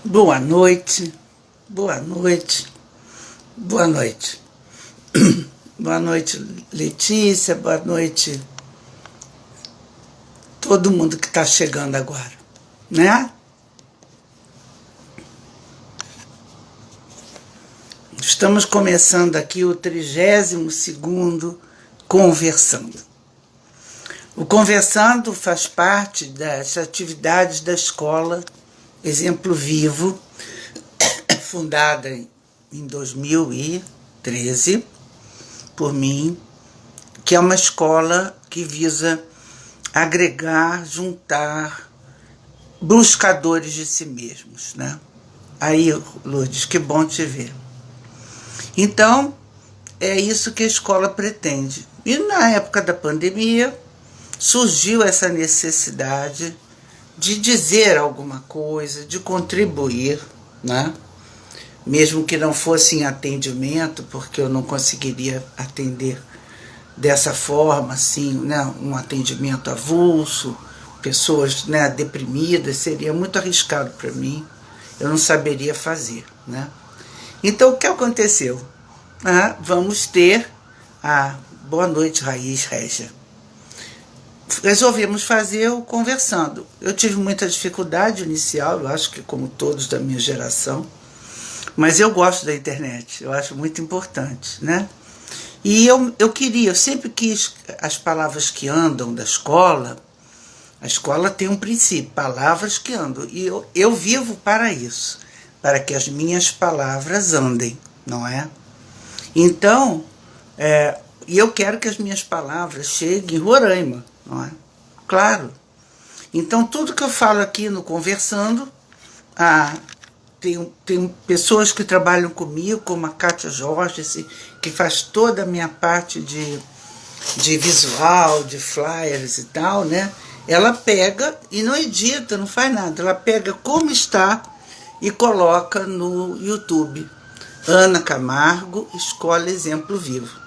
Boa noite, boa noite, boa noite. Boa noite, Letícia, boa noite, todo mundo que está chegando agora, né? Estamos começando aqui o 32º Conversando. O Conversando faz parte das atividades da escola Exemplo Vivo, fundada em 2013 por mim, que é uma escola que visa agregar, juntar buscadores de si mesmos, né? Aí, Lourdes, que bom te ver. Então, é isso que a escola pretende. E na época da pandemia, surgiu essa necessidade de dizer alguma coisa, de contribuir, né? Mesmo que não fosse em atendimento, porque eu não conseguiria atender dessa forma, assim, né? Um atendimento avulso, pessoas, né, deprimidas, seria muito arriscado para mim, eu não saberia fazer, né? Então, o que aconteceu? Vamos ter a Boa Noite, Raiz Régia. Resolvemos fazer o Conversando. Eu tive muita dificuldade inicial, eu acho que como todos da minha geração, mas eu gosto da internet, eu acho muito importante, né? E eu sempre quis as palavras que andam da escola. A escola tem um princípio, palavras que andam, e eu vivo para isso, para que as minhas palavras andem, não é? Então, e eu quero que as minhas palavras cheguem em Roraima, não é? Claro. Então, tudo que eu falo aqui no Conversando, tem pessoas que trabalham comigo, como a Kátia Jorge, que faz toda a minha parte de visual, de flyers e tal, né? Ela pega e não edita, não faz nada. Ela pega como está e coloca no YouTube. Ana Camargo, Escola Exemplo Vivo.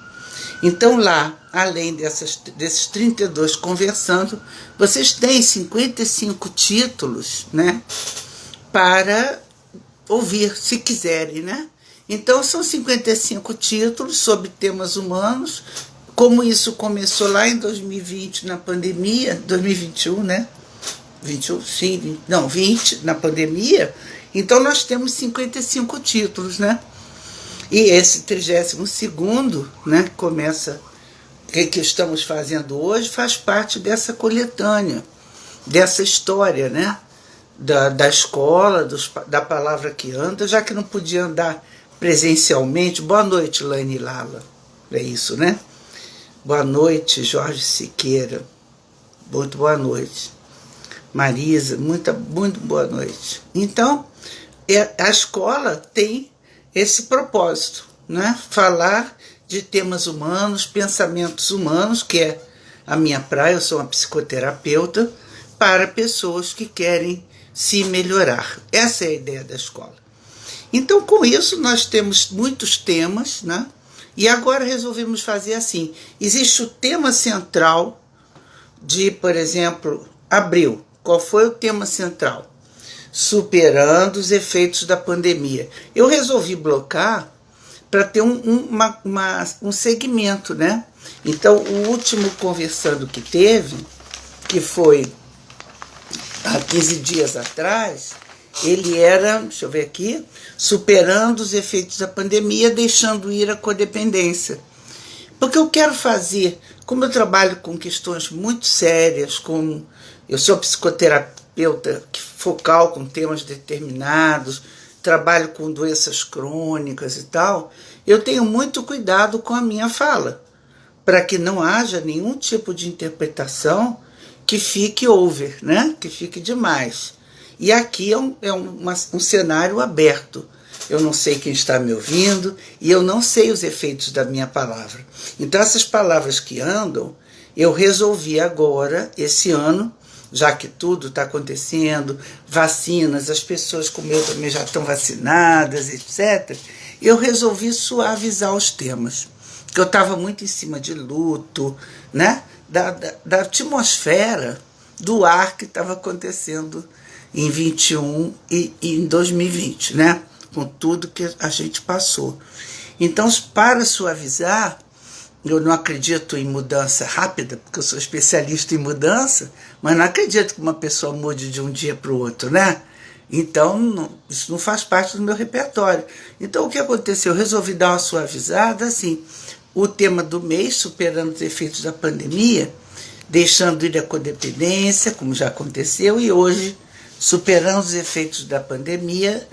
Então lá, além desses 32 Conversando, vocês têm 55 títulos, né, para ouvir, se quiserem, né? Então são 55 títulos sobre temas humanos, como isso começou lá em 2020, na pandemia, 2021, né? 21, sim, não, 20, na pandemia. Então nós temos 55 títulos, né? E esse 32º, né, começa, que estamos fazendo hoje, faz parte dessa coletânea, dessa história, né, da escola, da palavra que anda, já que não podia andar presencialmente. Boa noite, Laine Lala. É isso, né? Boa noite, Jorge Siqueira. Muito boa noite. Marisa, muito boa noite. Então, a escola tem esse propósito, né? Falar de temas humanos, pensamentos humanos, que é a minha praia, eu sou uma psicoterapeuta, para pessoas que querem se melhorar. Essa é a ideia da escola. Então, com isso, nós temos muitos temas, né? E agora resolvemos fazer assim. Existe o tema central de, por exemplo, abril. Qual foi o tema central? Superando os efeitos da pandemia. Eu resolvi blocar para ter um segmento, né? Então, o último Conversando que teve, que foi há 15 dias atrás, ele era, deixa eu ver aqui, superando os efeitos da pandemia, deixando ir a codependência. Porque eu quero fazer, como eu trabalho com questões muito sérias, como eu sou psicoterapeuta focal com temas determinados, trabalho com doenças crônicas e tal, eu tenho muito cuidado com a minha fala, para que não haja nenhum tipo de interpretação que fique over, né? Que fique demais. E aqui é um cenário aberto. Eu não sei quem está me ouvindo e eu não sei os efeitos da minha palavra. Então, essas palavras que andam, eu resolvi agora, esse ano, já que tudo está acontecendo, vacinas, as pessoas como eu também já estão vacinadas, etc., eu resolvi suavizar os temas. Porque eu estava muito em cima de luto, né? Da atmosfera, do ar que estava acontecendo em 21 e em 2020, né? Com tudo que a gente passou. Então, para suavizar, eu não acredito em mudança rápida, porque eu sou especialista em mudança, mas não acredito que uma pessoa mude de um dia para o outro, né? Então, isso não faz parte do meu repertório. Então, o que aconteceu? Eu resolvi dar uma suavizada, assim, o tema do mês, superando os efeitos da pandemia, deixando ir a codependência, como já aconteceu, e hoje, superando os efeitos da pandemia,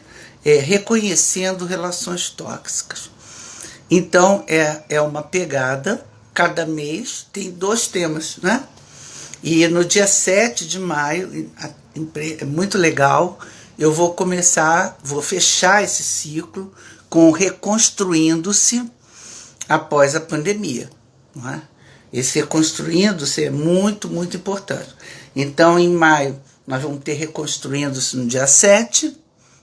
reconhecendo relações tóxicas. Então, é uma pegada, cada mês tem 2 temas, né? E no dia 7 de maio, é muito legal, eu vou fechar esse ciclo com Reconstruindo-se após a pandemia, não é? Esse Reconstruindo-se é muito, muito importante. Então, em maio, nós vamos ter Reconstruindo-se no dia 7,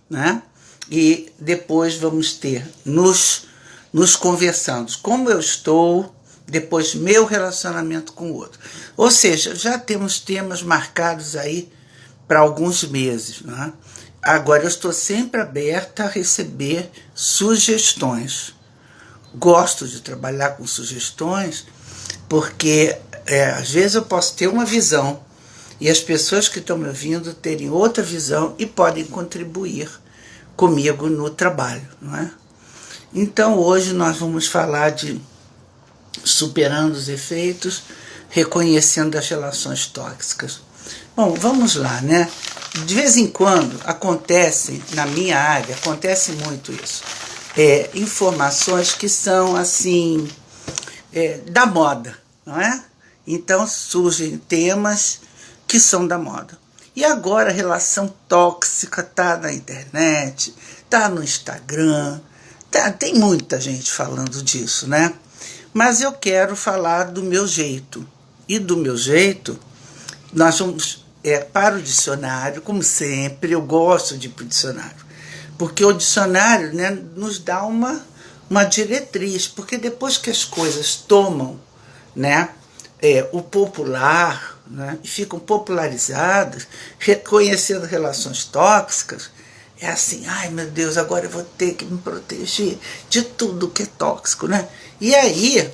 né? E depois vamos ter nos conversando como eu estou, depois meu relacionamento com o outro. Ou seja, já temos temas marcados aí para alguns meses, né? Agora, eu estou sempre aberta a receber sugestões. Gosto de trabalhar com sugestões porque às vezes eu posso ter uma visão e as pessoas que estão me ouvindo terem outra visão e podem contribuir comigo no trabalho, não é? Então, hoje nós vamos falar de superando os efeitos, reconhecendo as relações tóxicas. Bom, vamos lá, né? De vez em quando acontecem, na minha área, acontece muito isso. Informações que são, assim, da moda, não é? Então, surgem temas que são da moda. E agora a relação tóxica está na internet, está no Instagram, tem muita gente falando disso, né? Mas eu quero falar do meu jeito. E do meu jeito, nós vamos para o dicionário, como sempre, eu gosto de ir para o dicionário. Porque o dicionário, né, nos dá uma diretriz, porque depois que as coisas tomam, né, o popular, né, e ficam popularizadas, reconhecendo relações tóxicas, é assim, ai meu Deus, agora eu vou ter que me proteger de tudo que é tóxico, né? E aí,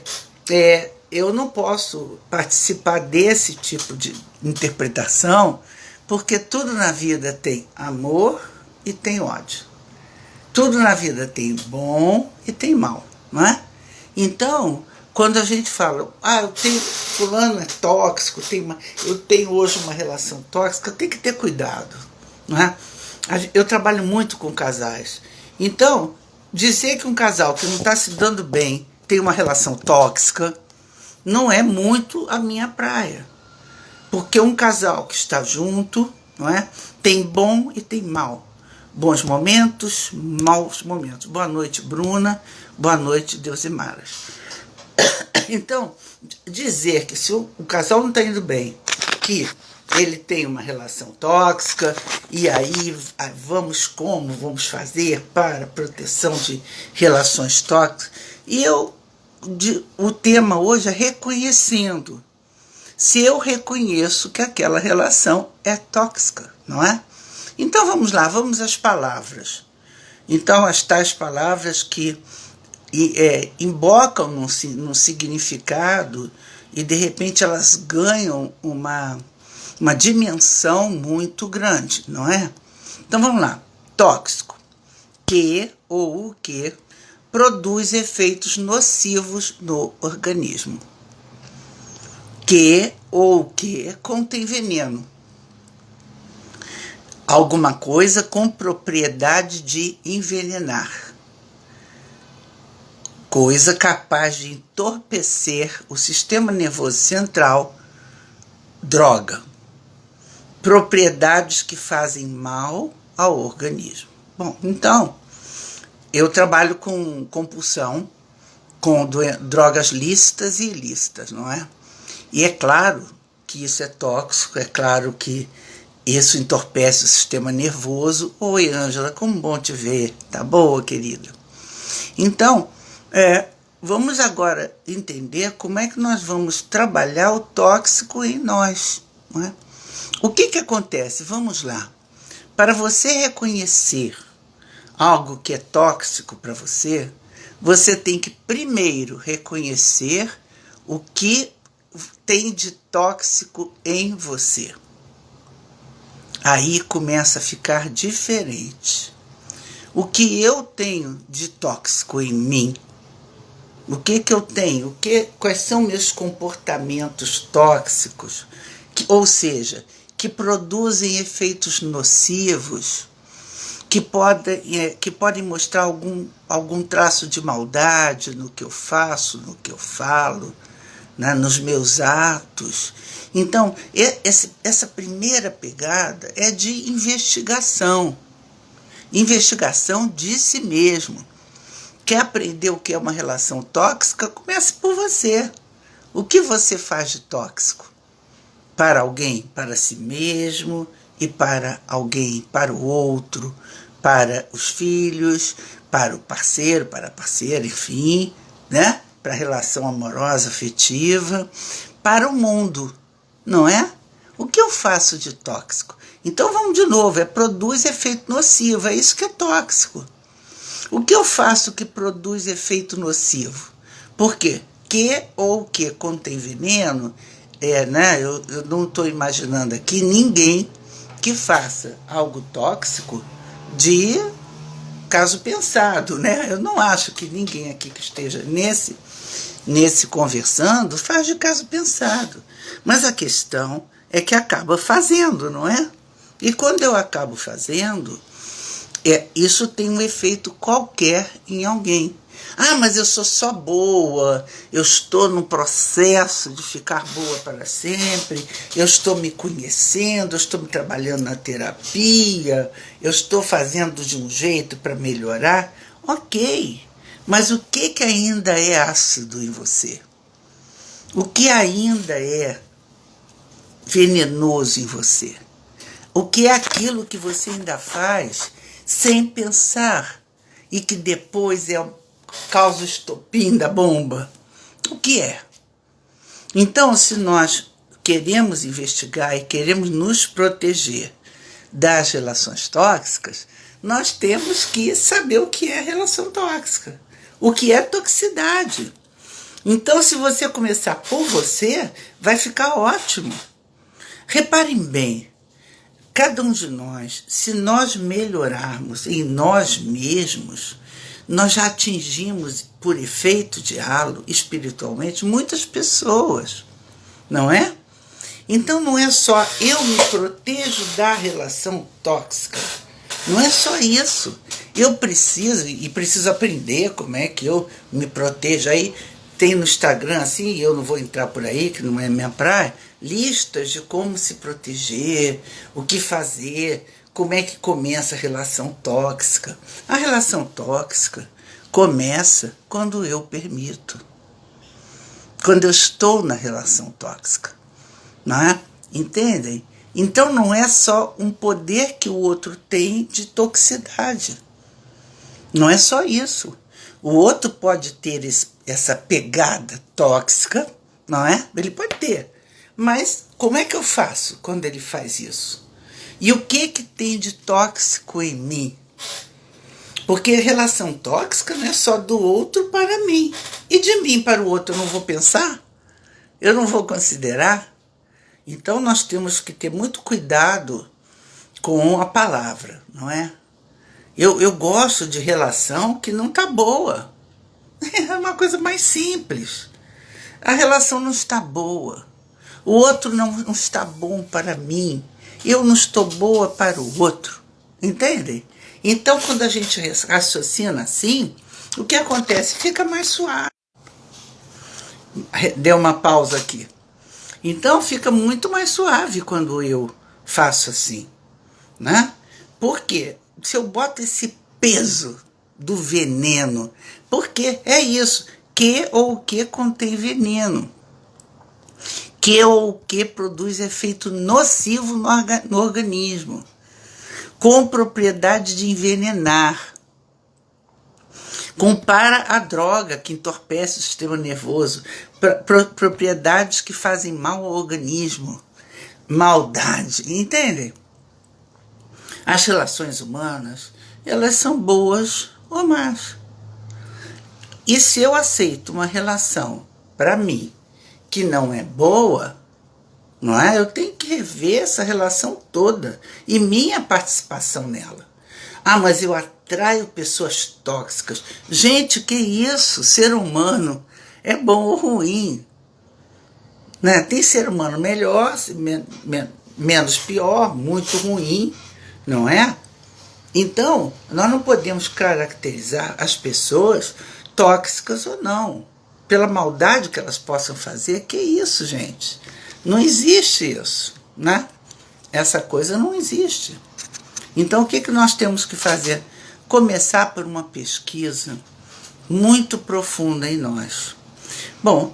eu não posso participar desse tipo de interpretação, porque tudo na vida tem amor e tem ódio. Tudo na vida tem bom e tem mal, não é? Então, quando a gente fala, fulano é tóxico, eu tenho hoje uma relação tóxica, tem que ter cuidado, não é? Eu trabalho muito com casais. Então, dizer que um casal que não está se dando bem tem uma relação tóxica não é muito a minha praia. Porque um casal que está junto, não é? Tem bom e tem mal. Bons momentos, maus momentos. Boa noite, Bruna. Boa noite, Deusimaras. Então, dizer que se o casal não está indo bem, que ele tem uma relação tóxica, e aí vamos fazer para proteção de relações tóxicas. E o tema hoje é reconhecendo. Se eu reconheço que aquela relação é tóxica, não é? Então vamos lá, vamos às palavras. Então as tais palavras que embocam num significado e de repente elas ganham uma dimensão muito grande, não é? Então vamos lá. Tóxico. Que ou o que produz efeitos nocivos no organismo. Que ou que contém veneno. Alguma coisa com propriedade de envenenar. Coisa capaz de entorpecer o sistema nervoso central. Droga. Propriedades que fazem mal ao organismo. Bom, então, eu trabalho com compulsão, com drogas lícitas e ilícitas, não é? E é claro que isso é tóxico, é claro que isso entorpece o sistema nervoso. Oi, Ângela, como bom te ver. Tá boa, querida? Então, vamos agora entender como é que nós vamos trabalhar o tóxico em nós, não é? O que acontece? Vamos lá. Para você reconhecer algo que é tóxico para você, você tem que primeiro reconhecer o que tem de tóxico em você. Aí começa a ficar diferente. O que eu tenho de tóxico em mim? O que eu tenho? Quais são meus comportamentos tóxicos? Ou seja, que produzem efeitos nocivos, que podem mostrar algum traço de maldade no que eu faço, no que eu falo, né, nos meus atos. Então, essa primeira pegada é de investigação. Investigação de si mesmo. Quer aprender o que é uma relação tóxica? Comece por você. O que você faz de tóxico? Para alguém, para si mesmo, e para alguém, para o outro, para os filhos, para o parceiro, para a parceira, enfim, né? Para a relação amorosa, afetiva, para o mundo, não é? O que eu faço de tóxico? Então vamos de novo, produz efeito nocivo, é isso que é tóxico. O que eu faço que produz efeito nocivo? Por quê? Que ou que contém veneno, né? Eu não estou imaginando aqui ninguém que faça algo tóxico de caso pensado, né? Eu não acho que ninguém aqui que esteja nesse conversando faz de caso pensado. Mas a questão é que acaba fazendo, não é? E quando eu acabo fazendo, isso tem um efeito qualquer em alguém. Ah, mas eu sou só boa, eu estou no processo de ficar boa para sempre, eu estou me conhecendo, eu estou me trabalhando na terapia, eu estou fazendo de um jeito para melhorar. Ok, mas o que ainda é ácido em você? O que ainda é venenoso em você? O que é aquilo que você ainda faz sem pensar e que depois causa o estopim da bomba? O que é? Então, se nós queremos investigar e queremos nos proteger das relações tóxicas, nós temos que saber o que é relação tóxica, o que é toxicidade. Então, se você começar por você, vai ficar ótimo. Reparem bem, cada um de nós, se nós melhorarmos em nós mesmos, nós já atingimos, por efeito de halo, espiritualmente, muitas pessoas, não é? Então não é só eu me protejo da relação tóxica, não é só isso. Eu preciso aprender como é que eu me protejo. Aí tem no Instagram, assim, eu não vou entrar por aí, que não é minha praia, listas de como se proteger, o que fazer, como é que começa a relação tóxica. A relação tóxica começa quando eu permito, quando eu estou na relação tóxica, não é? Entendem? Então não é só um poder que o outro tem de toxicidade, não é só isso. O outro pode ter essa pegada tóxica, não é? Ele pode ter. Mas como é que eu faço quando ele faz isso? E o que tem de tóxico em mim? Porque relação tóxica não é só do outro para mim. E de mim para o outro eu não vou pensar? Eu não vou considerar? Então nós temos que ter muito cuidado com a palavra, não é? Eu gosto de relação que não está boa. É uma coisa mais simples. A relação não está boa. O outro não está bom para mim. Eu não estou boa para o outro. Entendem? Então, quando a gente raciocina assim, o que acontece? Fica mais suave. Deu uma pausa aqui. Então, fica muito mais suave quando eu faço assim, né? Por quê? Se eu boto esse peso do veneno, porque é isso, que ou que contém veneno, que ou que produz efeito nocivo no organismo, com propriedade de envenenar. Compara a droga que entorpece o sistema nervoso, propriedades que fazem mal ao organismo, maldade, entendem? As relações humanas, elas são boas ou más. E se eu aceito uma relação, para mim, que não é boa, não é? Eu tenho que rever essa relação toda e minha participação nela. Ah, mas eu atraio pessoas tóxicas. Gente, que isso? Ser humano é bom ou ruim? Né? Tem ser humano melhor, menos pior, muito ruim, não é? Então, nós não podemos caracterizar as pessoas tóxicas ou não, pela maldade que elas possam fazer. Que isso, gente? Não existe isso, né? Essa coisa não existe. Então, o que nós temos que fazer? Começar por uma pesquisa muito profunda em nós. Bom,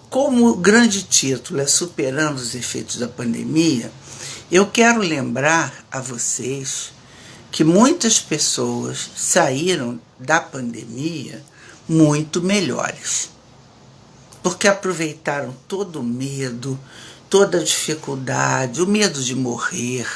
como o grande título é Superando os Efeitos da Pandemia, eu quero lembrar a vocês que muitas pessoas saíram da pandemia muito melhores, porque aproveitaram todo o medo, toda a dificuldade, o medo de morrer,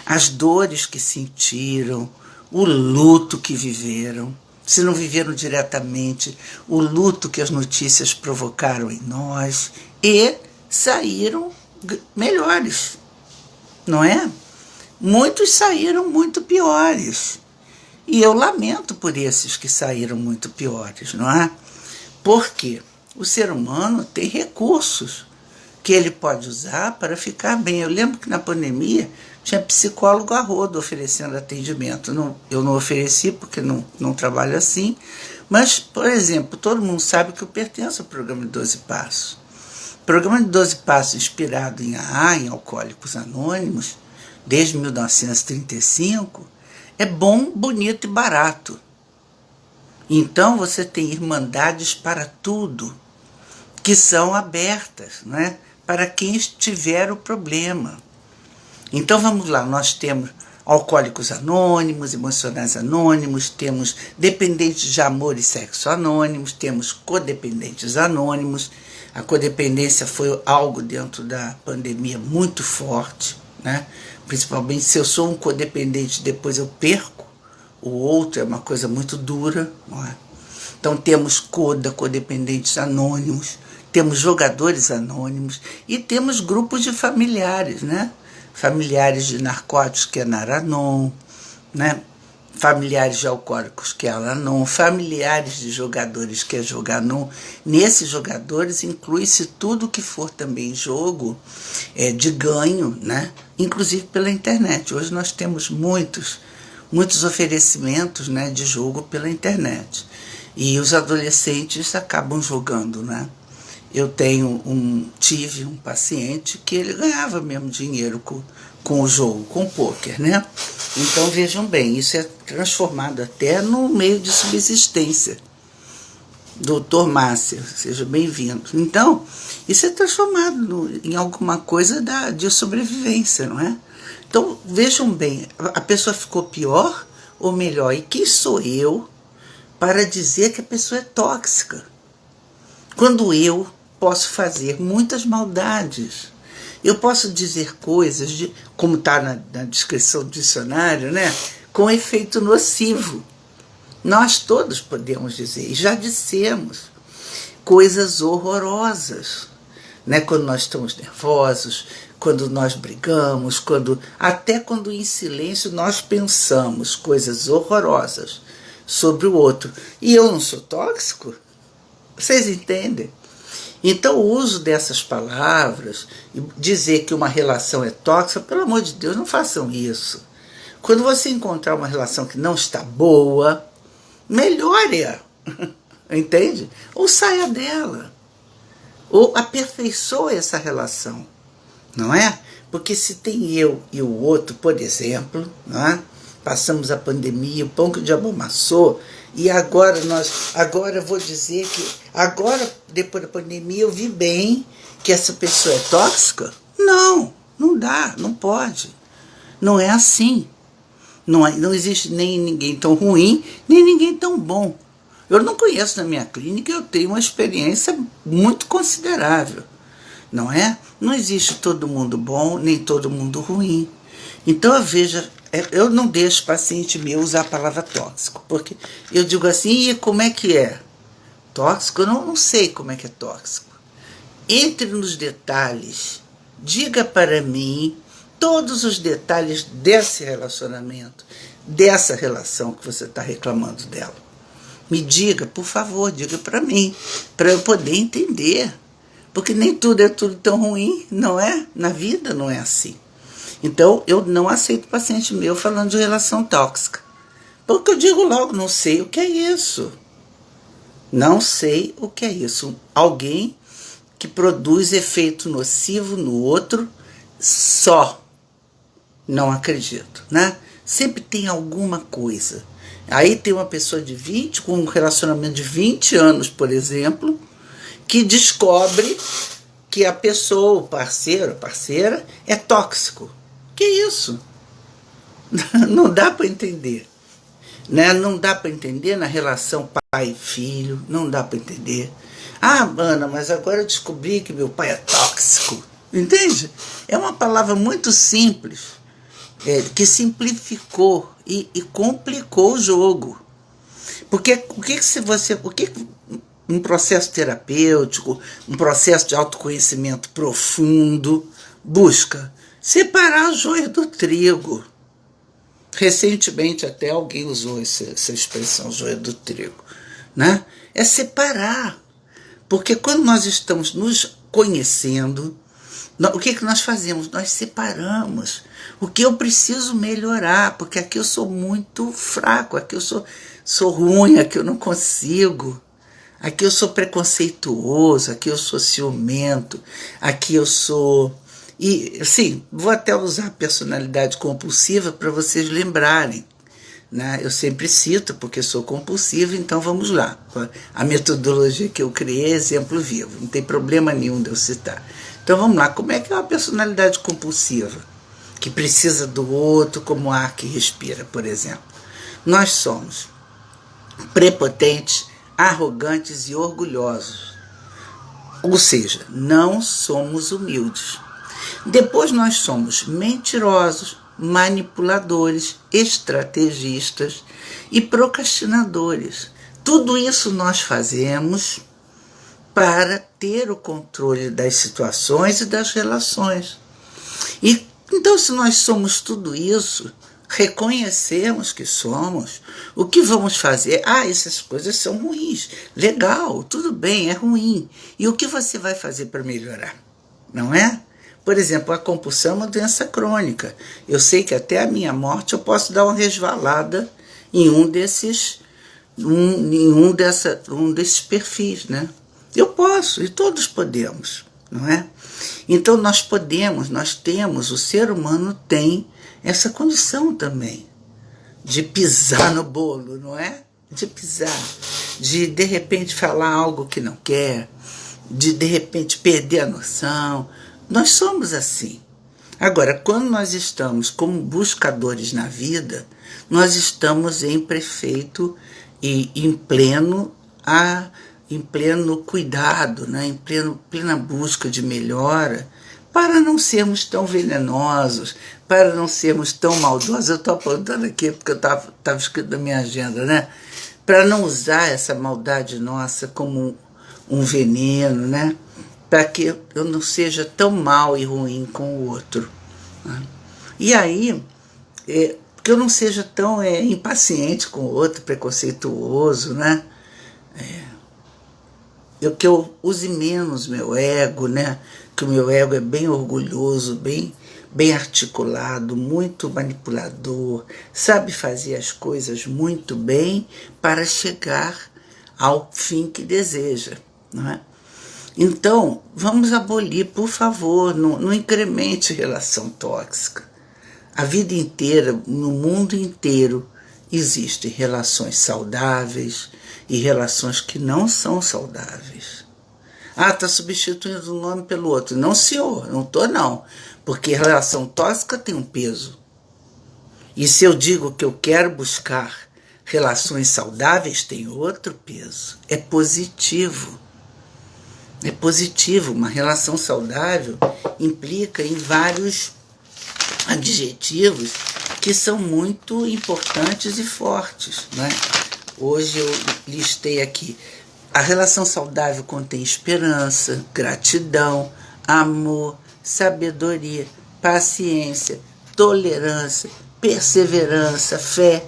as dores que sentiram, o luto que viveram, se não viveram diretamente, o luto que as notícias provocaram em nós, e saíram melhores, não é? Muitos saíram muito piores. E eu lamento por esses que saíram muito piores, não é? Porque o ser humano tem recursos que ele pode usar para ficar bem. Eu lembro que na pandemia tinha psicólogo a rodo oferecendo atendimento. Eu não ofereci porque não trabalho assim. Mas, por exemplo, todo mundo sabe que eu pertenço ao programa de 12 Passos. O programa de 12 Passos, inspirado em AA, em Alcoólicos Anônimos, desde 1935, é bom, bonito e barato. Então você tem irmandades para tudo, que são abertas, não é? Para quem tiver o problema. Então vamos lá, nós temos Alcoólicos Anônimos, Emocionais Anônimos, temos Dependentes de Amor e Sexo Anônimos, temos Codependentes Anônimos. A codependência foi algo dentro da pandemia muito forte, né? Principalmente se eu sou um codependente, depois eu perco o outro, é uma coisa muito dura, não é? Então temos codependentes anônimos, temos jogadores anônimos e temos grupos de familiares, né? Familiares de narcóticos, que é Naranon, né? Familiares de alcoólicos, que é Alanon, familiares de jogadores, que é Joganon. Nesses jogadores inclui-se tudo que for também jogo de ganho, né? Inclusive pela internet. Hoje nós temos muitos oferecimentos, né, de jogo pela internet. E os adolescentes acabam jogando, né? Eu tive um paciente que ele ganhava mesmo dinheiro com o jogo, com o pôquer, né? Então vejam bem, isso é transformado até no meio de subsistência. Doutor Márcia, seja bem-vindo. Então, isso é transformado em alguma coisa de sobrevivência, não é? Então, vejam bem, a pessoa ficou pior ou melhor? E quem sou eu para dizer que a pessoa é tóxica? Quando eu posso fazer muitas maldades. Eu posso dizer coisas, como está na descrição do dicionário, né? Com efeito nocivo. Nós todos podemos dizer, e já dissemos, coisas horrorosas, né? Quando nós estamos nervosos, quando nós brigamos, até quando em silêncio nós pensamos coisas horrorosas sobre o outro. E eu não sou tóxico? Vocês entendem? Então o uso dessas palavras, dizer que uma relação é tóxica, pelo amor de Deus, não façam isso. Quando você encontrar uma relação que não está boa, melhore-a, entende? Ou saia dela, ou aperfeiçoe essa relação, não é? Porque se tem eu e o outro, por exemplo, não é? Passamos a pandemia, o pão que o diabo amassou, e agora eu vou dizer que, depois da pandemia, eu vi bem que essa pessoa é tóxica? Não dá, não pode. Não é assim. Não existe nem ninguém tão ruim, nem ninguém tão bom. Eu não conheço na minha clínica, eu tenho uma experiência muito considerável, não é? Não existe todo mundo bom, nem todo mundo ruim. Então eu vejo, eu não deixo paciente meu usar a palavra tóxico, porque eu digo assim, e como é que é? Tóxico? Eu não sei como é que é tóxico. Entre nos detalhes, diga para mim todos os detalhes desse relacionamento, dessa relação que você está reclamando dela. Me diga, por favor, diga para mim, para eu poder entender. Porque nem tudo é tudo tão ruim, não é? Na vida não é assim. Então, eu não aceito paciente meu falando de relação tóxica. Porque eu digo logo, não sei o que é isso. Não sei o que é isso. Alguém que produz efeito nocivo no outro só. Não acredito, né? Sempre tem alguma coisa. Aí tem uma pessoa de 20, com um relacionamento de 20 anos, por exemplo, que descobre que a pessoa, o parceiro, a parceira, é tóxico. Que isso? Não dá para entender. Né? Não dá para entender na relação pai e filho, não dá para entender. Ah, Ana, mas agora eu descobri que meu pai é tóxico. Entende? É uma palavra muito simples, que simplificou e complicou o jogo. Porque um processo terapêutico, um processo de autoconhecimento profundo, busca separar o joio do trigo. Recentemente até alguém usou essa expressão, joio do trigo, né? É separar. Porque quando nós estamos nos conhecendo, o que nós fazemos? Nós separamos o que eu preciso melhorar, porque aqui eu sou muito fraco, aqui eu sou ruim, aqui eu não consigo, aqui eu sou preconceituoso, aqui eu sou ciumento, aqui eu sou... E, sim, vou até usar personalidade compulsiva para vocês lembrarem. Né? Eu sempre cito, porque sou compulsivo, então vamos lá. A metodologia que eu criei é exemplo vivo, não tem problema nenhum de eu citar. Então vamos lá, como é que é uma personalidade compulsiva? Que precisa do outro como ar que respira, por exemplo. Nós somos prepotentes, arrogantes e orgulhosos. Ou seja, não somos humildes. Depois nós somos mentirosos, manipuladores, estrategistas e procrastinadores. Tudo isso nós fazemos para ter o controle das situações e das relações. E então, se nós somos tudo isso, reconhecemos que somos, o que vamos fazer? Ah, essas coisas são ruins. Legal, tudo bem, é ruim. E o que você vai fazer para melhorar? Não é? Por exemplo, a compulsão é uma doença crônica. Eu sei que até a minha morte eu posso dar uma resvalada em um desses perfis, né? Eu posso, e todos podemos, não é? Então nós temos, o ser humano tem essa condição também de pisar no bolo, não é? De pisar, de repente falar algo que não quer, de repente perder a noção. Nós somos assim. Agora, quando nós estamos como buscadores na vida, nós estamos em perfeito e em pleno cuidado, né? Em plena busca de melhora, para não sermos tão venenosos, para não sermos tão maldosos. Eu estou apontando aqui porque estava escrito na minha agenda, né? Para não usar essa maldade nossa como um veneno, né? Para que eu não seja tão mal e ruim com o outro. Né? E aí, que eu não seja tão impaciente com o outro, preconceituoso, né? Que eu use menos meu ego, né? Que o meu ego é bem orgulhoso, bem articulado, muito manipulador, sabe fazer as coisas muito bem para chegar ao fim que deseja, não é? Então, vamos abolir, por favor, não incremente relação tóxica. A vida inteira, no mundo inteiro, existem relações saudáveis e relações que não são saudáveis. Ah, está substituindo um nome pelo outro. Não, senhor, não estou não. Porque relação tóxica tem um peso. E se eu digo que eu quero buscar relações saudáveis, tem outro peso. É positivo. É positivo. Uma relação saudável implica em vários adjetivos que são muito importantes e fortes, né? Hoje eu listei aqui: a relação saudável contém esperança, gratidão, amor, sabedoria, paciência, tolerância, perseverança, fé.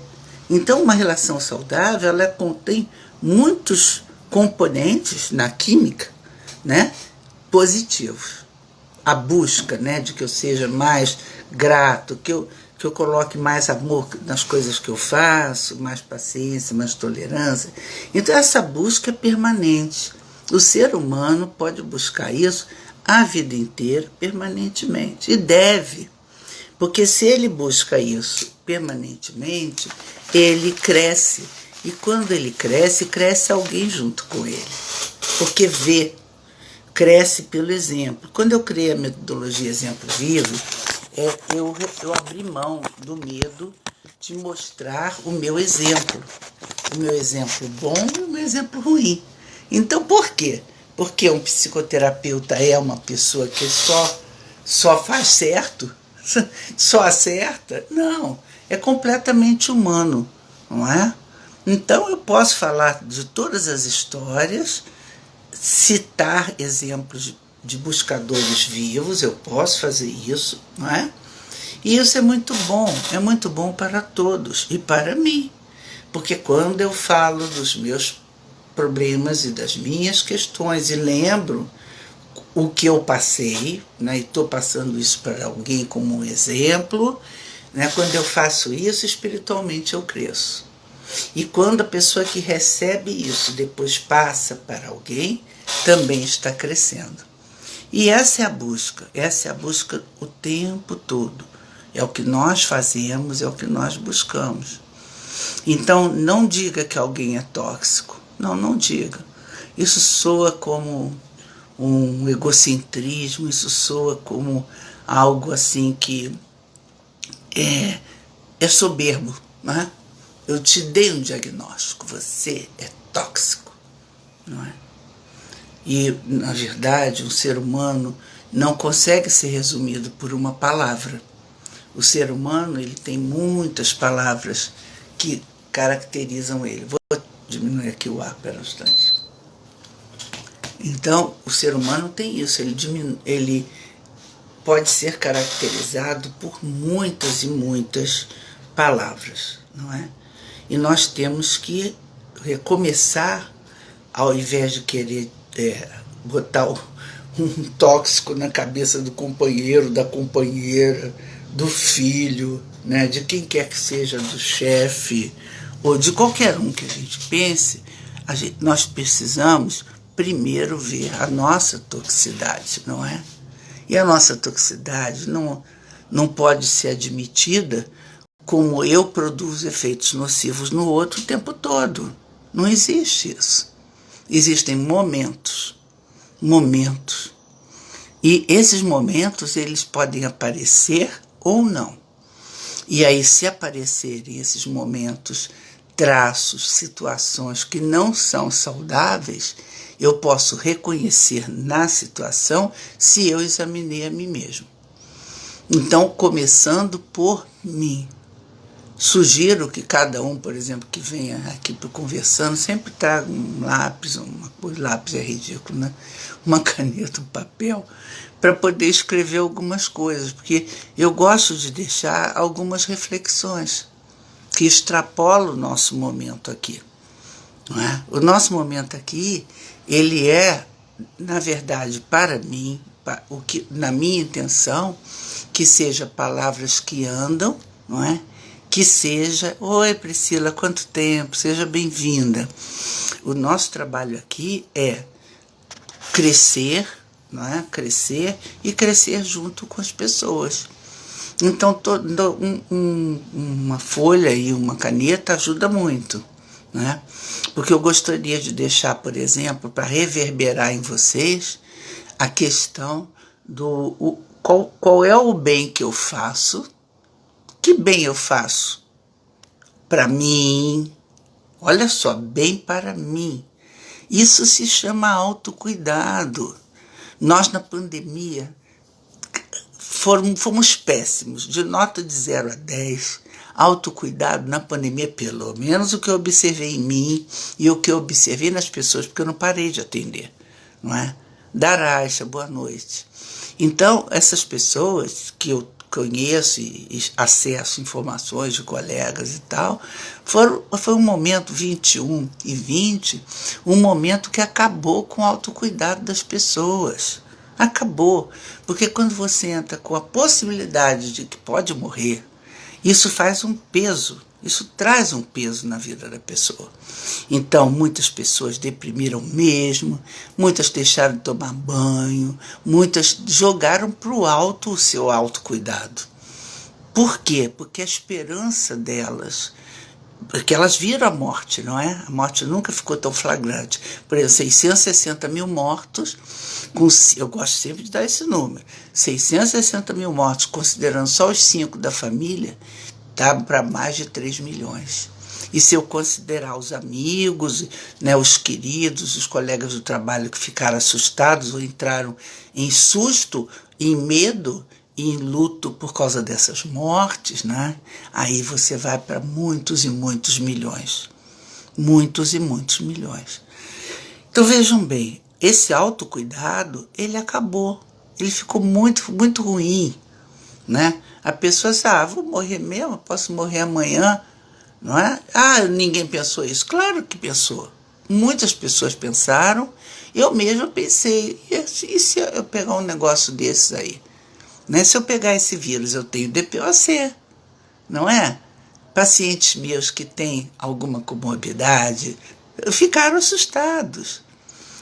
Então, uma relação saudável, ela contém muitos componentes na química, né, positivos. A busca, né, de que eu seja mais grato, que eu coloque mais amor nas coisas que eu faço, mais paciência, mais tolerância. Então, essa busca é permanente. O ser humano pode buscar isso a vida inteira, permanentemente. E deve. Porque se ele busca isso permanentemente, ele cresce. E quando ele cresce, cresce alguém junto com ele. Porque vê, cresce pelo exemplo. Quando eu criei a metodologia Exemplo Vivo, eu abri mão do medo de mostrar o meu exemplo bom e o meu exemplo ruim. Então, por quê? Porque um psicoterapeuta é uma pessoa que só faz certo, só acerta? Não, é completamente humano, não é? Então, eu posso falar de todas as histórias, citar exemplos de buscadores vivos, eu posso fazer isso, não é? E isso é muito bom para todos e para mim, porque quando eu falo dos meus problemas e das minhas questões e lembro o que eu passei, né, e estou passando isso para alguém como um exemplo, né, quando eu faço isso, espiritualmente eu cresço. E quando a pessoa que recebe isso depois passa para alguém, também está crescendo. E essa é a busca o tempo todo. É o que nós fazemos, é o que nós buscamos. Então, não diga que alguém é tóxico. Não diga. Isso soa como um egocentrismo, isso soa como algo assim que é soberbo, né? Eu te dei um diagnóstico, você é tóxico, não é? E, na verdade, um ser humano não consegue ser resumido por uma palavra. O ser humano, ele tem muitas palavras que caracterizam ele. Vou diminuir aqui o ar, pera um instante. Então, o ser humano tem isso, ele pode ser caracterizado por muitas e muitas palavras, não é? E nós temos que recomeçar, ao invés de querer botar um tóxico na cabeça do companheiro, da companheira, do filho, né, de quem quer que seja, do chefe, ou de qualquer um que a gente pense, nós precisamos primeiro ver a nossa toxicidade, não é? E a nossa toxicidade não pode ser admitida como eu produzo efeitos nocivos no outro o tempo todo. Não existe isso. Existem momentos. E esses momentos, eles podem aparecer ou não. E aí, se aparecerem esses momentos, traços, situações que não são saudáveis, eu posso reconhecer na situação se eu examinei a mim mesmo. Então, começando por mim. Sugiro que cada um, por exemplo, que venha aqui para o Conversando, sempre traga um lápis, lápis é ridículo, né? Uma caneta, um papel, para poder escrever algumas coisas, porque eu gosto de deixar algumas reflexões que extrapolam o nosso momento aqui. Não é? O nosso momento aqui, ele é, na verdade, para mim, na minha intenção, que seja palavras que andam, não é? Que seja, oi Priscila, quanto tempo, seja bem-vinda. O nosso trabalho aqui é crescer, não é? Crescer e crescer junto com as pessoas. Então, uma folha e uma caneta ajuda muito, né? Porque eu gostaria de deixar, por exemplo, para reverberar em vocês, a questão do qual é o bem que eu faço. Que bem eu faço? Para mim. Olha só, bem para mim. Isso se chama autocuidado. Nós, na pandemia, fomos péssimos, de nota de 0 a 10. Autocuidado na pandemia, pelo menos o que eu observei em mim e o que eu observei nas pessoas, porque eu não parei de atender, não é? Daraixa, boa noite. Então, essas pessoas que eu conheço e acesso informações de colegas e tal, foi um momento, 21 e 20, um momento que acabou com o autocuidado das pessoas. Acabou. Porque quando você entra com a possibilidade de que pode morrer, isso faz um peso, isso traz um peso na vida da pessoa. Então, muitas pessoas deprimiram mesmo, muitas deixaram de tomar banho, muitas jogaram para o alto o seu autocuidado. Por quê? Porque a esperança delas, porque elas viram a morte, não é? A morte nunca ficou tão flagrante. Por exemplo, 660 mil mortos, eu gosto sempre de dar esse número, 660 mil mortos, considerando só os 5 da família, está para mais de 3 milhões. E se eu considerar os amigos, né, os queridos, os colegas do trabalho que ficaram assustados ou entraram em susto, em medo, em luto por causa dessas mortes, né? Aí você vai para muitos e muitos milhões. Muitos e muitos milhões. Então vejam bem, esse autocuidado, ele acabou. Ele ficou muito, muito ruim, né? A pessoa diz, vou morrer mesmo, posso morrer amanhã, não é? Ninguém pensou isso. Claro que pensou. Muitas pessoas pensaram, eu mesma pensei, e se eu pegar um negócio desses aí? Né? Se eu pegar esse vírus, eu tenho DPOC, não é? Pacientes meus que têm alguma comorbidade ficaram assustados.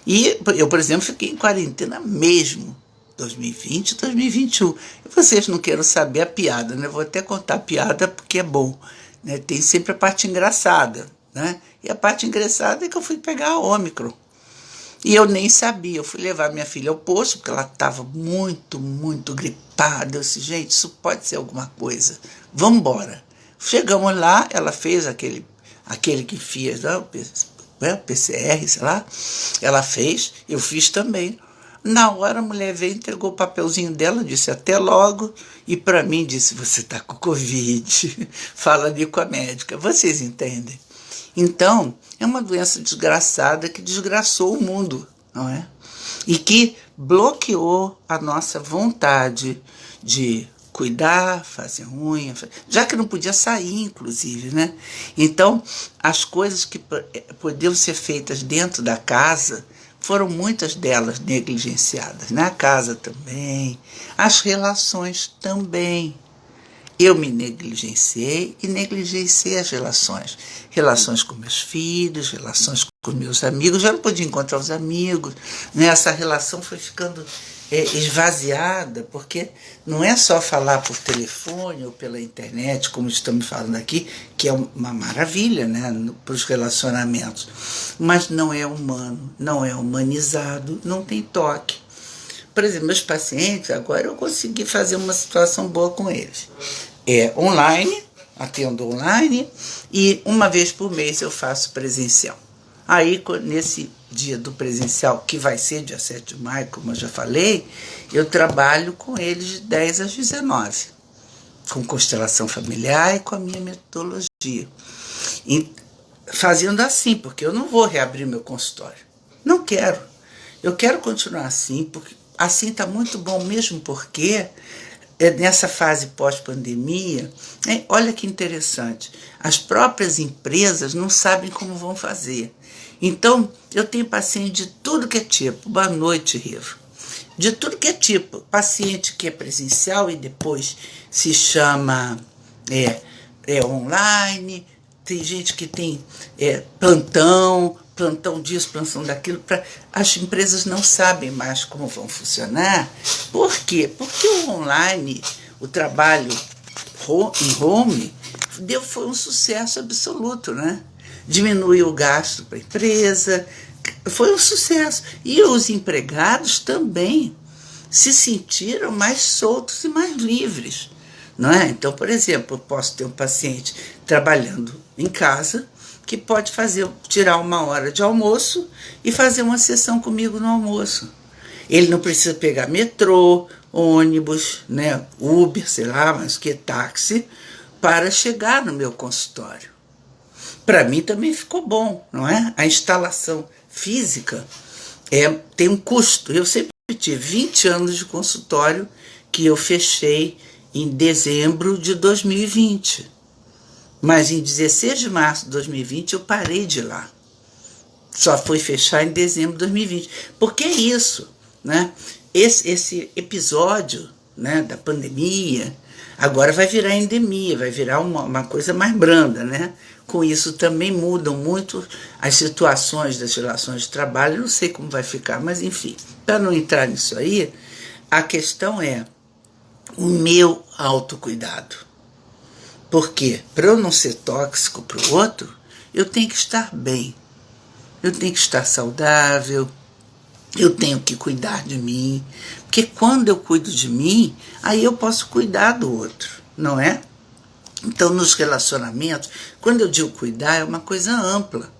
E eu, por exemplo, fiquei em quarentena mesmo, 2020 e 2021. E vocês não queiram saber a piada, né? Eu vou até contar a piada porque é bom, né? Tem sempre a parte engraçada, né? E a parte engraçada é que eu fui pegar a Ômicron. E eu nem sabia, eu fui levar minha filha ao posto, porque ela estava muito, muito gripada. Eu disse, gente, isso pode ser alguma coisa, vamos embora. Chegamos lá, ela fez aquele que fez, o PCR, sei lá, ela fez, eu fiz também. Na hora a mulher veio, entregou o papelzinho dela, disse até logo, e para mim disse, você está com Covid, fala ali com a médica, vocês entendem? Então, é uma doença desgraçada que desgraçou o mundo, não é? E que bloqueou a nossa vontade de cuidar, fazer unha, já que não podia sair, inclusive, né? Então, as coisas que podiam ser feitas dentro da casa, foram muitas delas negligenciadas, na casa também, as relações também. Eu me negligenciei e negligenciei as relações. Relações com meus filhos, relações com meus amigos. Já não podia encontrar os amigos, né? Essa relação foi ficando esvaziada, porque não é só falar por telefone ou pela internet, como estamos falando aqui, que é uma maravilha, né, para os relacionamentos. Mas não é humano, não é humanizado, não tem toque. Por exemplo, meus pacientes, agora eu consegui fazer uma situação boa com eles. É online, atendo online, e uma vez por mês eu faço presencial. Aí, nesse dia do presencial, que vai ser dia 7 de maio, como eu já falei, eu trabalho com eles de 10 às 19, com constelação familiar e com a minha metodologia. E fazendo assim, porque eu não vou reabrir meu consultório. Não quero. Eu quero continuar assim, porque assim está muito bom mesmo, porque nessa fase pós-pandemia, olha que interessante, as próprias empresas não sabem como vão fazer. Então, eu tenho paciente de tudo que é tipo. Boa noite, Rivo. De tudo que é tipo. Paciente que é presencial e depois se chama online. Tem gente que tem plantão disso, plantão daquilo. As empresas não sabem mais como vão funcionar. Por quê? Porque o online, o trabalho em home, foi um sucesso absoluto, né? Diminuiu o gasto para a empresa, foi um sucesso. E os empregados também se sentiram mais soltos e mais livres, não é? Então, por exemplo, eu posso ter um paciente trabalhando em casa que pode tirar 1 hora de almoço e fazer uma sessão comigo no almoço. Ele não precisa pegar metrô ônibus, né, Uber, sei lá, mas que táxi, para chegar no meu consultório. Para mim também ficou bom, não é? A instalação física tem um custo. Eu sempre tive 20 anos de consultório que eu fechei em dezembro de 2020. Mas em 16 de março de 2020 eu parei de ir lá. Só foi fechar em dezembro de 2020. Porque é isso, né? Esse episódio, né, da pandemia agora vai virar endemia, vai virar uma coisa mais branda, né? Com isso também mudam muito as situações das relações de trabalho. Eu não sei como vai ficar, mas enfim, para não entrar nisso aí, a questão é o meu autocuidado. Porque para eu não ser tóxico para o outro, eu tenho que estar bem, eu tenho que estar saudável, eu tenho que cuidar de mim. Porque quando eu cuido de mim, aí eu posso cuidar do outro, não é? Então, nos relacionamentos, quando eu digo cuidar, é uma coisa ampla.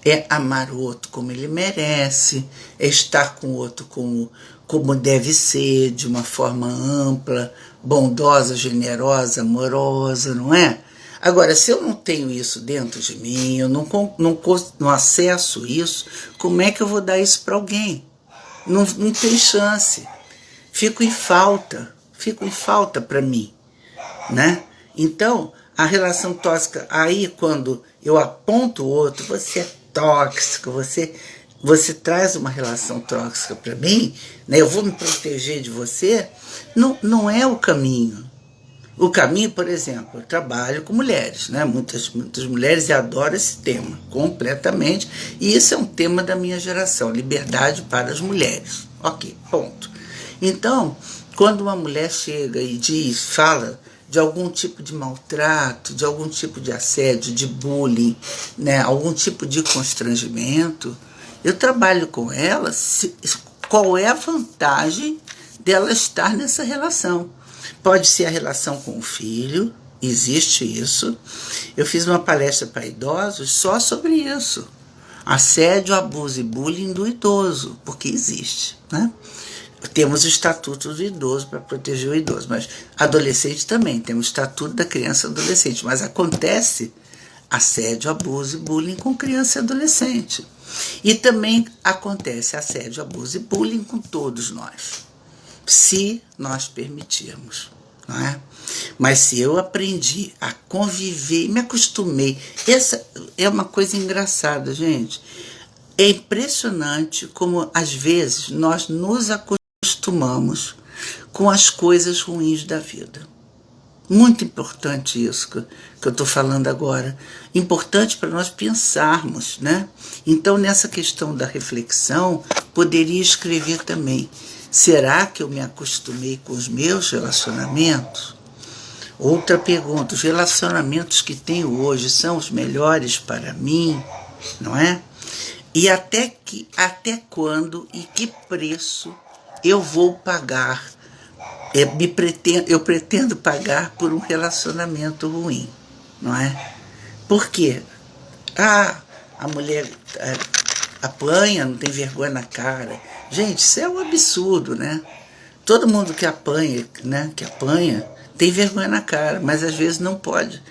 É amar o outro como ele merece, é estar com o outro como deve ser, de uma forma ampla, bondosa, generosa, amorosa, não é? Agora, se eu não tenho isso dentro de mim, eu não acesso isso, como é que eu vou dar isso para alguém? Não tem chance. Fico em falta para mim, né? Então, a relação tóxica, aí quando eu aponto o outro, você é tóxico, você traz uma relação tóxica para mim, né? Eu vou me proteger de você, não é o caminho. O caminho, por exemplo, eu trabalho com mulheres, né? Muitas mulheres, e adoro esse tema completamente, e isso é um tema da minha geração, liberdade para as mulheres. Ok, ponto. Então, quando uma mulher chega e fala de algum tipo de maltrato, de algum tipo de assédio, de bullying, né, algum tipo de constrangimento, eu trabalho com ela, qual é a vantagem dela estar nessa relação. Pode ser a relação com o filho, existe isso. Eu fiz uma palestra para idosos só sobre isso. Assédio, abuso e bullying do idoso, porque existe, né? Temos o Estatuto do Idoso para proteger o idoso, mas adolescente também, temos o Estatuto da Criança e Adolescente, mas acontece assédio, abuso e bullying com criança e adolescente. E também acontece assédio, abuso e bullying com todos nós, se nós permitirmos, não é? Mas se eu aprendi a conviver e me acostumei, essa é uma coisa engraçada, gente. É impressionante como, às vezes, nós nos acostumamos com as coisas ruins da vida. Muito importante isso que eu estou falando agora. Importante para nós pensarmos, né? Então, nessa questão da reflexão, poderia escrever também: será que eu me acostumei com os meus relacionamentos? Outra pergunta: os relacionamentos que tenho hoje são os melhores para mim, não é? E até quando e que preço eu vou pagar, eu pretendo pagar por um relacionamento ruim, não é? Por quê? A mulher apanha, não tem vergonha na cara. Gente, isso é um absurdo, né? Todo mundo que apanha, né, tem vergonha na cara, mas às vezes não pode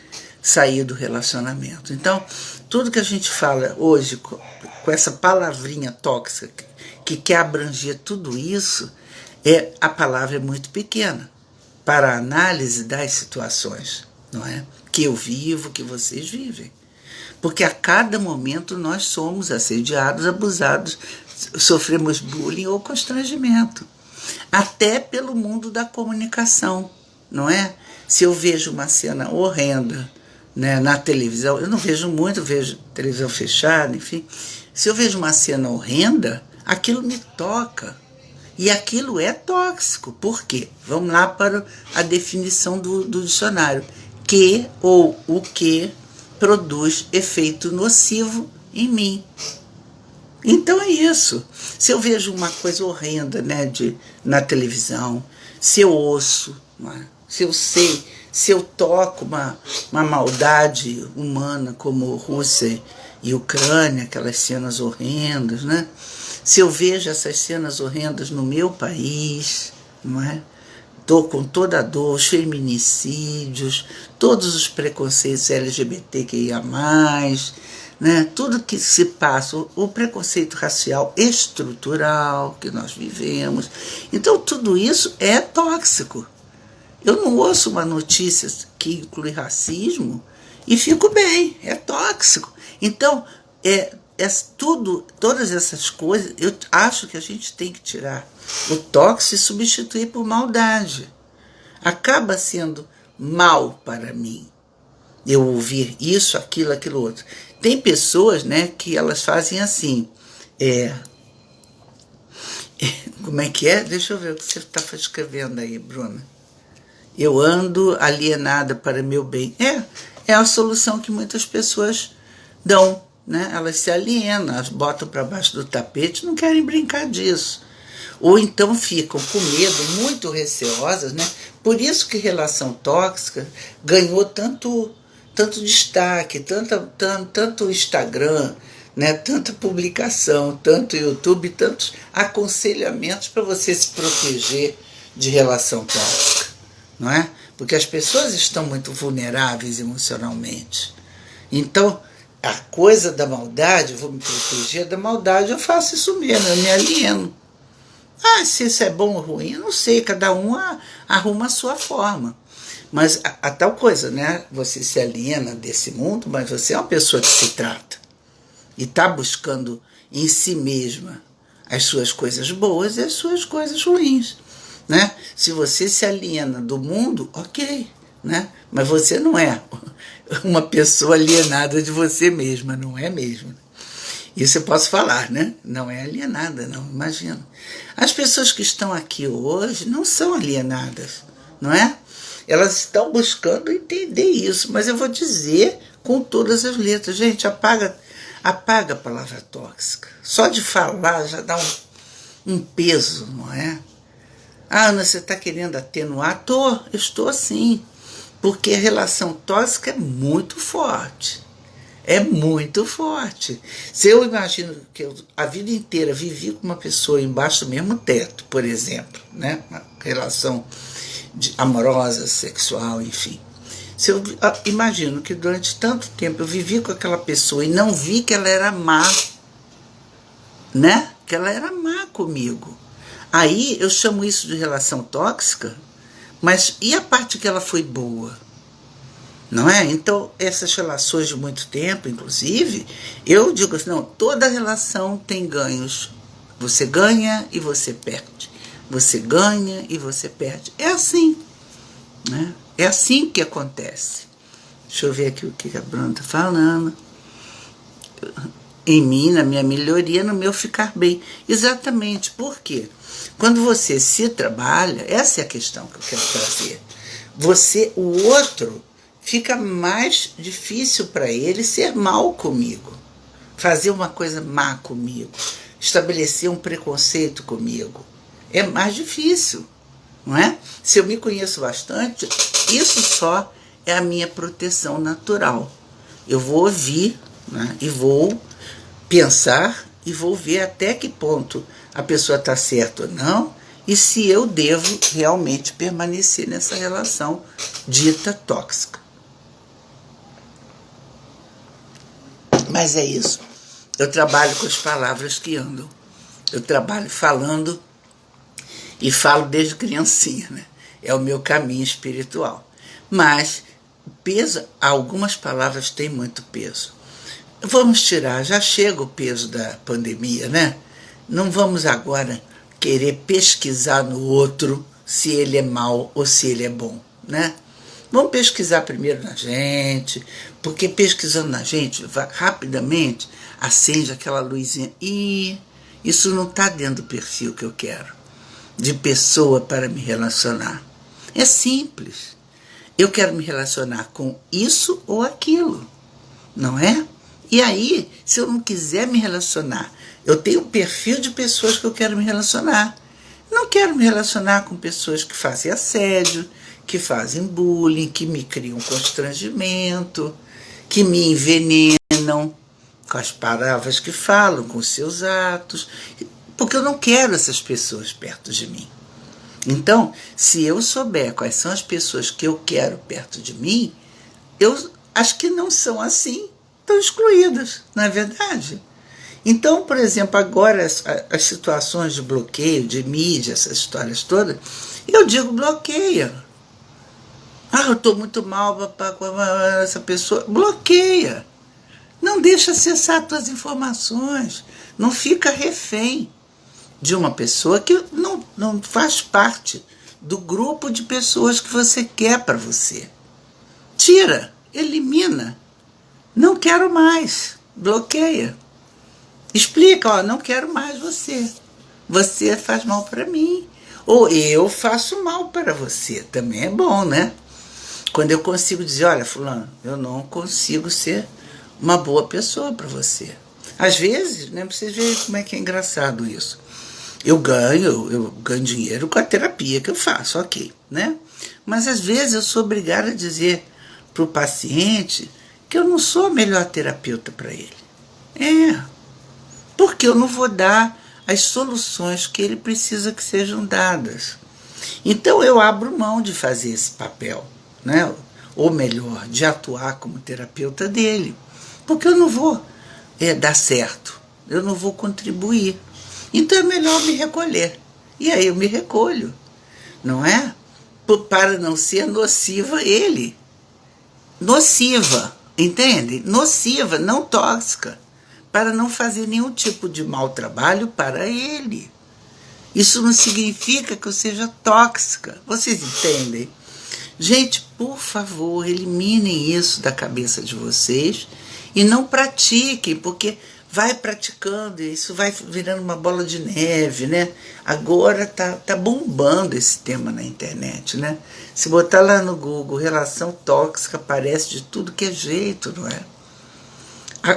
sair do relacionamento. Então, tudo que a gente fala hoje com essa palavrinha tóxica que quer abranger tudo isso, a palavra é muito pequena para a análise das situações, não é? Que eu vivo, que vocês vivem. Porque a cada momento nós somos assediados, abusados, sofremos bullying ou constrangimento. Até pelo mundo da comunicação, não é? Se eu vejo uma cena horrenda, né, na televisão, eu não vejo muito, vejo televisão fechada, enfim. Se eu vejo uma cena horrenda, aquilo me toca. E aquilo é tóxico. Por quê? Vamos lá para a definição do dicionário. Que ou o que produz efeito nocivo em mim. Então é isso. Se eu vejo uma coisa horrenda, né, na televisão, se eu ouço, se eu sei, se eu toco uma maldade humana como Rússia e Ucrânia, aquelas cenas horrendas, né? Se eu vejo essas cenas horrendas no meu país, não é? com toda a dor, os feminicídios, todos os preconceitos LGBTQIA+, né? Tudo que se passa, o preconceito racial estrutural que nós vivemos. Então, tudo isso é tóxico. Eu não ouço uma notícia que inclui racismo e fico bem, é tóxico. Então, todas essas coisas, eu acho que a gente tem que tirar o tóxico e substituir por maldade. Acaba sendo mal para mim eu ouvir isso, aquilo outro. Tem pessoas, né, que elas fazem assim, como é que é? Deixa eu ver o que você está escrevendo aí, Bruna. Eu ando alienada para meu bem. É a solução que muitas pessoas dão, né? Elas se alienam, elas botam para baixo do tapete, não querem brincar disso. Ou então ficam com medo, muito receosas, né? Por isso que relação tóxica ganhou tanto destaque, tanto Instagram, né? Tanta publicação, tanto YouTube, tantos aconselhamentos para você se proteger de relação tóxica. Não é? Porque as pessoas estão muito vulneráveis emocionalmente. Então, a coisa da maldade, eu vou me proteger da maldade, eu faço isso mesmo, eu me alieno. Se isso é bom ou ruim, eu não sei, cada um arruma a sua forma. Mas a tal coisa, né? Você se aliena desse mundo, mas você é uma pessoa que se trata. E está buscando em si mesma as suas coisas boas e as suas coisas ruins. Né? Se você se aliena do mundo, ok, né? Mas você não é uma pessoa alienada de você mesma, não é mesmo? Isso eu posso falar, né? Não é alienada, não, imagina. As pessoas que estão aqui hoje não são alienadas, não é? Elas estão buscando entender isso, mas eu vou dizer com todas as letras, gente, apaga a palavra tóxica. Só de falar já dá um peso, não é? Ana, você está querendo atenuar? Estou sim, porque a relação tóxica é muito forte. É muito forte. Se eu imagino que eu a vida inteira vivi com uma pessoa embaixo do mesmo teto, por exemplo, né? Uma relação amorosa, sexual, enfim. Se eu imagino que durante tanto tempo eu vivi com aquela pessoa e não vi que ela era má, né? Que ela era má comigo. Aí eu chamo isso de relação tóxica, mas e a parte que ela foi boa? Não é? Então, essas relações de muito tempo, inclusive, eu digo assim, não, toda relação tem ganhos. Você ganha e você perde. Você ganha e você perde. É assim, né? É assim que acontece. Deixa eu ver aqui o que a Bruna está falando. Em mim, na minha melhoria, no meu ficar bem. Exatamente. Por quê? Quando você se trabalha, essa é a questão que eu quero trazer. O outro, fica mais difícil para ele ser mal comigo. Fazer uma coisa má comigo. Estabelecer um preconceito comigo. É mais difícil, não é? Se eu me conheço bastante, isso só é a minha proteção natural. Eu vou ouvir, né, e vou pensar e vou ver até que ponto a pessoa está certa ou não e se eu devo realmente permanecer nessa relação dita tóxica. Mas é isso. Eu trabalho com as palavras que andam. Eu trabalho falando e falo desde criancinha, né? É o meu caminho espiritual. Mas peso, algumas palavras têm muito peso. Vamos tirar, já chega o peso da pandemia, né? Não vamos agora querer pesquisar no outro se ele é mau ou se ele é bom, né? Vamos pesquisar primeiro na gente, porque pesquisando na gente, rapidamente acende aquela luzinha. E isso não está dentro do perfil que eu quero, de pessoa para me relacionar. É simples. Eu quero me relacionar com isso ou aquilo, não é? E aí, se eu não quiser me relacionar, eu tenho um perfil de pessoas que eu quero me relacionar. Não quero me relacionar com pessoas que fazem assédio, que fazem bullying, que me criam constrangimento, que me envenenam com as palavras que falam, com os seus atos, porque eu não quero essas pessoas perto de mim. Então, se eu souber quais são as pessoas que eu quero perto de mim, eu acho que não são assim, estão excluídas, não é verdade? Então, por exemplo, agora as situações de bloqueio, de mídia, essas histórias todas, eu digo bloqueia. Ah, eu estou muito mal, essa pessoa. Bloqueia. Não deixa acessar tuas informações. Não fica refém de uma pessoa que não faz parte do grupo de pessoas que você quer para você. Tira, elimina. Não quero mais. Bloqueia. Explica, ó, não quero mais você. Você faz mal para mim. Ou eu faço mal para você. Também é bom, né? Quando eu consigo dizer, olha, fulano, eu não consigo ser uma boa pessoa para você. Às vezes, né, vocês veem como é que é engraçado isso. Eu ganho dinheiro com a terapia que eu faço, ok, né? Mas às vezes eu sou obrigada a dizer para o paciente que eu não sou a melhor terapeuta para ele. Porque eu não vou dar as soluções que ele precisa que sejam dadas. Então eu abro mão de fazer esse papel, né? Ou melhor, de atuar como terapeuta dele, porque eu não vou dar certo, eu não vou contribuir. Então é melhor me recolher. E aí eu me recolho, não é? Para não ser nociva a ele. Nociva, entende? Nociva, não tóxica, para não fazer nenhum tipo de mau trabalho para ele. Isso não significa que eu seja tóxica. Vocês entendem? Gente, por favor, eliminem isso da cabeça de vocês e não pratiquem, porque vai praticando e isso vai virando uma bola de neve, né? Agora tá bombando esse tema na internet, né? Se botar lá no Google relação tóxica, aparece de tudo que é jeito, não é?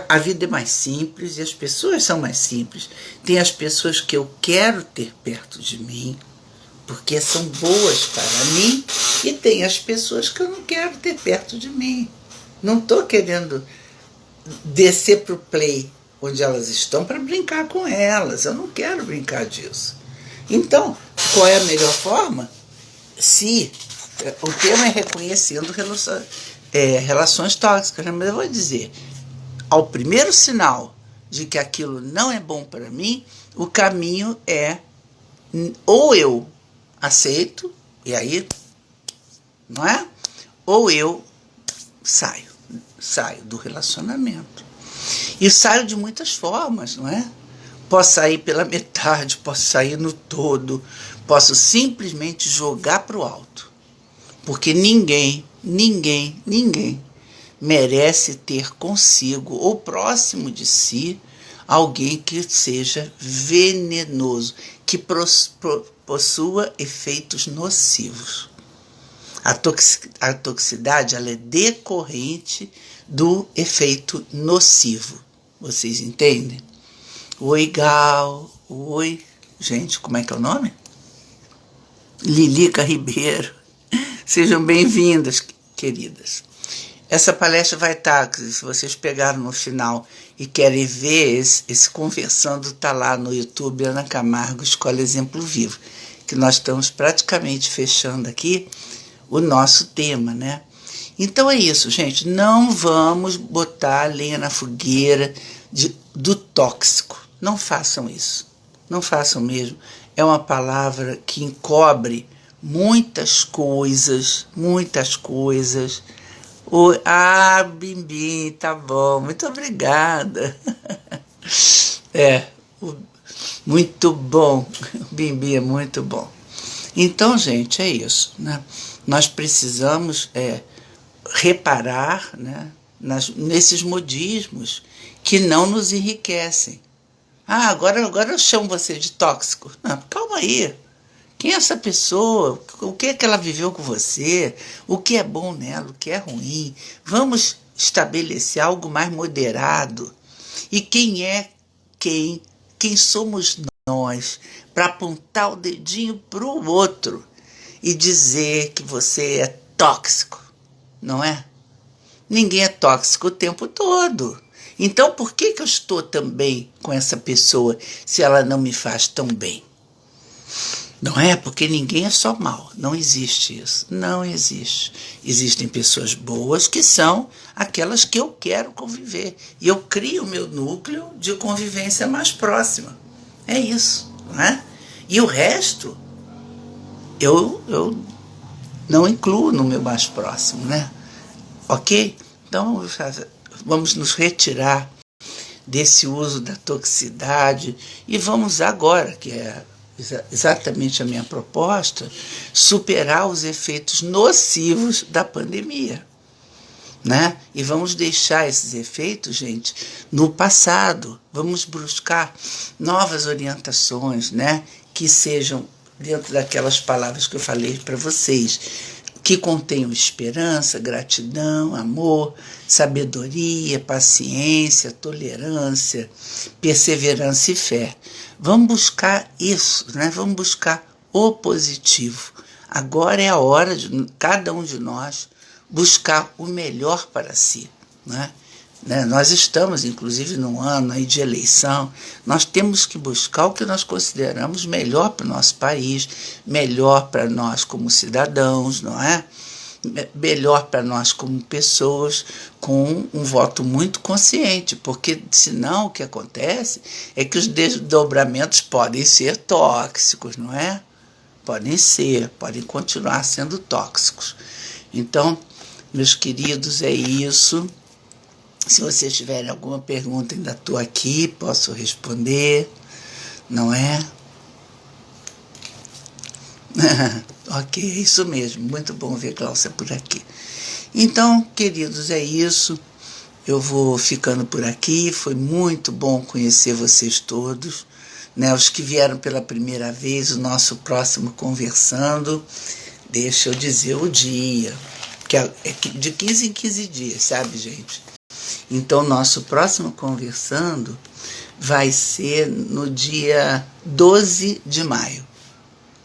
A vida é mais simples e as pessoas são mais simples. Tem as pessoas que eu quero ter perto de mim, porque são boas para mim, e tem as pessoas que eu não quero ter perto de mim. Não estou querendo descer para o play onde elas estão para brincar com elas. Eu não quero brincar disso. Então, qual é a melhor forma? Se o tema é reconhecendo relações tóxicas, mas eu vou dizer, ao primeiro sinal de que aquilo não é bom para mim, o caminho é ou eu aceito, e aí, não é? Ou eu saio do relacionamento. E saio de muitas formas, não é? Posso sair pela metade, posso sair no todo, posso simplesmente jogar para o alto. Porque ninguém merece ter consigo ou próximo de si alguém que seja venenoso, que possua efeitos nocivos. A toxicidade ela é decorrente do efeito nocivo. Vocês entendem? Oi, Gal. Oi. Gente, como é que é o nome? Lilica Ribeiro. Sejam bem-vindas, queridas. Essa palestra vai estar, se vocês pegaram no final e querem ver, esse conversando está lá no YouTube, Ana Camargo, Escola Exemplo Vivo, que nós estamos praticamente fechando aqui o nosso tema, né? Então é isso, gente, não vamos botar a lenha na fogueira do tóxico. Não façam isso, não façam mesmo. É uma palavra que encobre muitas coisas. Bimbim, tá bom, muito obrigada. Muito bom, Bimbim é muito bom. Então, gente, é isso, né? Nós precisamos reparar, né, nesses modismos que não nos enriquecem. Agora eu chamo você de tóxico. Não, calma aí. Quem é essa pessoa? O que é que ela viveu com você? O que é bom nela? O que é ruim? Vamos estabelecer algo mais moderado. E quem somos nós para apontar o dedinho para o outro e dizer que você é tóxico, não é? Ninguém é tóxico o tempo todo. Então por que eu estou tão bem com essa pessoa se ela não me faz tão bem? Não é? Porque ninguém é só mal. Não existe isso. Não existe. Existem pessoas boas que são aquelas que eu quero conviver. E eu crio o meu núcleo de convivência mais próxima. É isso, não é? E o resto, eu não incluo no meu mais próximo, né? Ok? Então, vamos nos retirar desse uso da toxicidade e vamos agora, que é exatamente a minha proposta, superar os efeitos nocivos da pandemia, né? E vamos deixar esses efeitos, gente, no passado. Vamos buscar novas orientações, né? Que sejam dentro daquelas palavras que eu falei para vocês, que contenham esperança, gratidão, amor, sabedoria, paciência, tolerância, perseverança e fé. Vamos buscar isso, né? Vamos buscar o positivo. Agora é a hora de cada um de nós buscar o melhor para si, né? Nós estamos, inclusive, num ano aí de eleição. Nós temos que buscar o que nós consideramos melhor para o nosso país, melhor para nós como cidadãos, não é? Melhor para nós como pessoas, com um voto muito consciente, porque senão o que acontece é que os desdobramentos podem ser tóxicos, não é? Podem continuar sendo tóxicos. Então, meus queridos, é isso. Se vocês tiverem alguma pergunta, ainda estou aqui, posso responder, não é? Ok, é isso mesmo. Muito bom ver Cláudia por aqui. Então, queridos, é isso. Eu vou ficando por aqui. Foi muito bom conhecer vocês todos, né? Os que vieram pela primeira vez, o nosso próximo Conversando. Deixa eu dizer o dia, que é de 15 em 15 dias, sabe, gente? Então, nosso próximo Conversando vai ser no dia 12 de maio.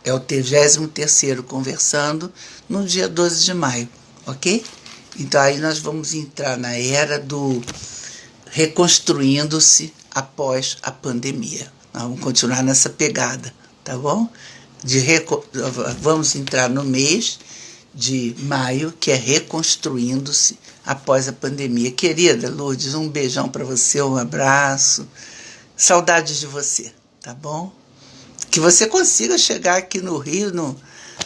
É o 33º Conversando no dia 12 de maio, ok? Então, aí nós vamos entrar na era do reconstruindo-se após a pandemia. Nós vamos continuar nessa pegada, tá bom? Vamos entrar no mês de maio, que é reconstruindo-se após a pandemia. Querida Lourdes, um beijão para você, um abraço. Saudades de você, tá bom? Que você consiga chegar aqui no Rio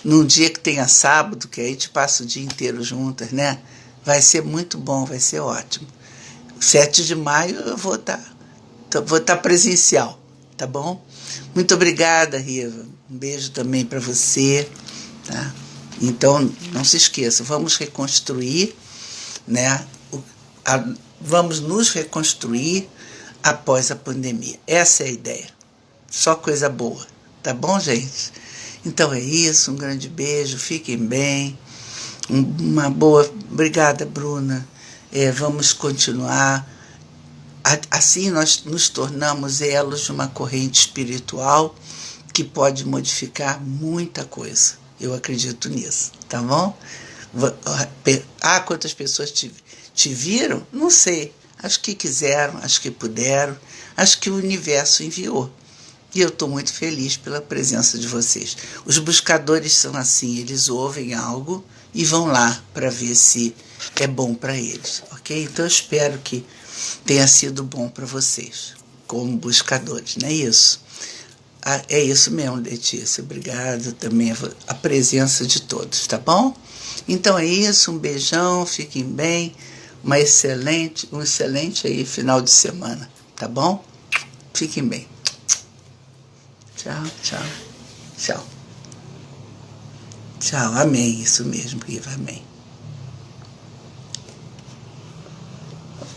num dia que tenha sábado, que aí a gente passa o dia inteiro juntas, né? Vai ser muito bom, vai ser ótimo. 7 de maio eu vou estar presencial, tá bom? Muito obrigada, Riva. Um beijo também para você, tá? Então, não se esqueça, vamos reconstruir, né? Vamos nos reconstruir após a pandemia. Essa é a ideia. Só coisa boa, tá bom, gente? Então é isso, um grande beijo, fiquem bem. Uma boa... Obrigada, Bruna. Vamos continuar. Assim nós nos tornamos elos de uma corrente espiritual que pode modificar muita coisa. Eu acredito nisso, tá bom? Quantas pessoas te viram? Não sei. Acho que quiseram, acho que puderam, acho que o universo enviou. E eu estou muito feliz pela presença de vocês. Os buscadores são assim, eles ouvem algo e vão lá para ver se é bom para eles, ok? Então eu espero que tenha sido bom para vocês, como buscadores, não é isso? É isso mesmo, Letícia. Obrigada também a presença de todos, tá bom? Então é isso, um beijão, fiquem bem, um excelente aí final de semana, tá bom? Fiquem bem. Tchau, tchau, tchau. Tchau, amém, isso mesmo, Riva, amém.